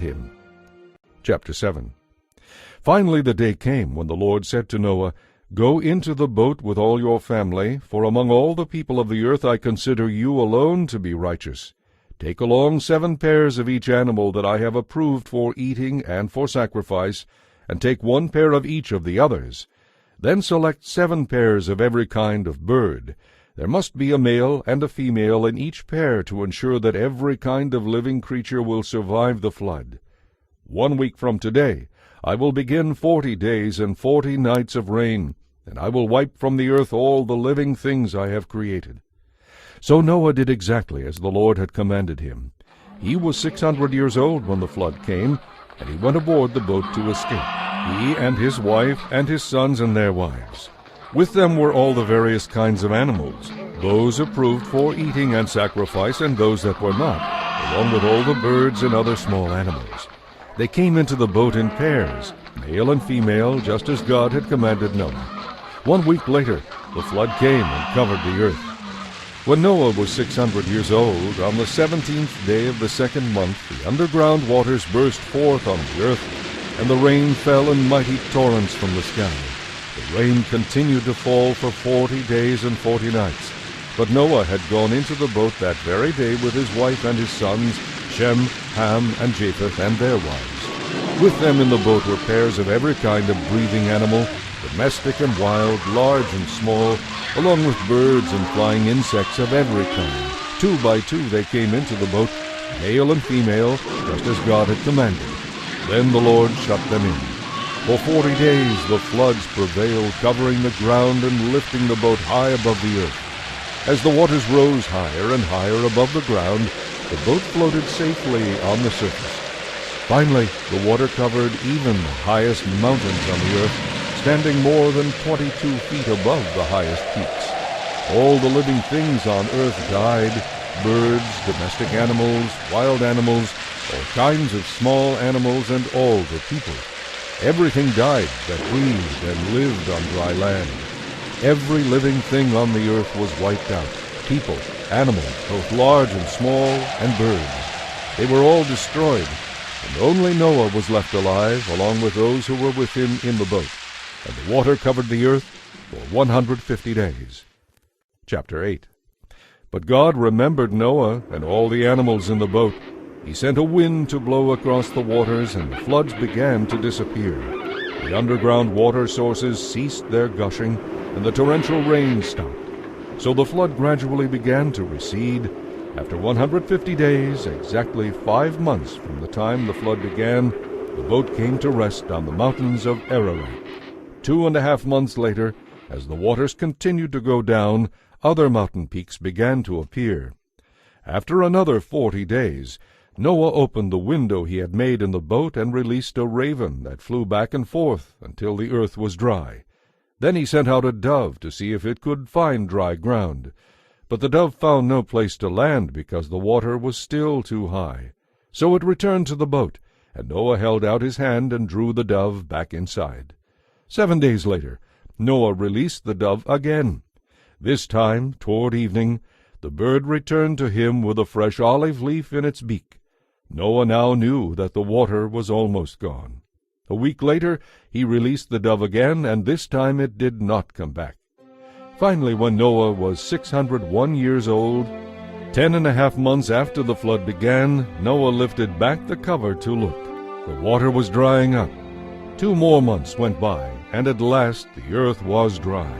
him. Chapter 7. Finally the day came when the Lord said to Noah, "Go into the boat with all your family, for among all the people of the earth I consider you alone to be righteous. Take along 7 pairs of each animal that I have approved for eating and for sacrifice, and take 1 pair of each of the others. Then select 7 pairs of every kind of bird. There must be a male and a female in each pair to ensure that every kind of living creature will survive the flood. 1 week from today I will begin 40 days and 40 nights of rain, and I will wipe from the earth all the living things I have created." So Noah did exactly as the Lord had commanded him. He was 600 years old when the flood came, and he went aboard the boat to escape, he and his wife and his sons and their wives. With them were all the various kinds of animals, those approved for eating and sacrifice and those that were not, along with all the birds and other small animals. They came into the boat in pairs, male and female, just as God had commanded Noah. 1 week later, the flood came and covered the earth. When Noah was 600 years old, on the 17th day of the 2nd month, the underground waters burst forth on the earth, and the rain fell in mighty torrents from the sky. The rain continued to fall for 40 days and 40 nights. But Noah had gone into the boat that very day with his wife and his sons, Shem, Ham, and Japheth, and their wives. With them in the boat were pairs of every kind of breathing animal, domestic and wild, large and small, along with birds and flying insects of every kind. 2 by 2 they came into the boat, male and female, just as God had commanded. Then the Lord shut them in. For 40 days the floods prevailed, covering the ground and lifting the boat high above the earth. As the waters rose higher and higher above the ground, the boat floated safely on the surface. Finally, the water covered even the highest mountains on the earth, standing more than 22 feet above the highest peaks. All the living things on earth died, birds, domestic animals, wild animals, all kinds of small animals, and all the people. Everything died that breathed and lived on dry land. Every living thing on the earth was wiped out, people, animals, both large and small, and birds. They were all destroyed, and only Noah was left alive, along with those who were with him in the boat. And the water covered the earth for 150 days. Chapter 8. But God remembered Noah and all the animals in the boat. He sent a wind to blow across the waters, and the floods began to disappear. The underground water sources ceased their gushing, and the torrential rain stopped. So the flood gradually began to recede. After 150 days, exactly 5 months from the time the flood began, the boat came to rest on the mountains of Ararat. 2.5 months later, as the waters continued to go down, other mountain peaks began to appear. After another 40 days, Noah opened the window he had made in the boat and released a raven that flew back and forth until the earth was dry. Then he sent out a dove to see if it could find dry ground. But the dove found no place to land because the water was still too high. So it returned to the boat, and Noah held out his hand and drew the dove back inside. 7 days later, Noah released the dove again. This time, toward evening, the bird returned to him with a fresh olive leaf in its beak. Noah now knew that the water was almost gone. A week later, he released the dove again, and this time it did not come back. Finally, when Noah was 601 years old, 10.5 months after the flood began, Noah lifted back the cover to look. The water was drying up. 2 more months went by, and at last the earth was dry.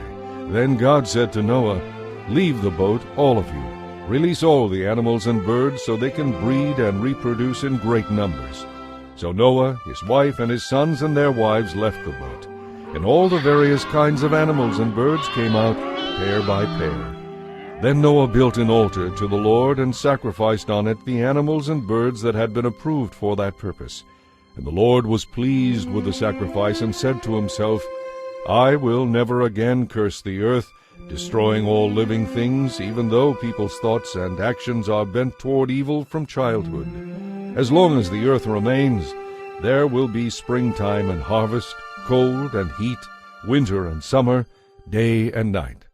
Then God said to Noah, "Leave the boat, all of you. Release all the animals and birds so they can breed and reproduce in great numbers." So Noah, his wife, and his sons and their wives left the boat, and all the various kinds of animals and birds came out, pair by pair. Then Noah built an altar to the Lord and sacrificed on it the animals and birds that had been approved for that purpose. And the Lord was pleased with the sacrifice and said to himself, "I will never again curse the earth, destroying all living things, even though people's thoughts and actions are bent toward evil from childhood. As long as the earth remains, there will be springtime and harvest, cold and heat, winter and summer, day and night.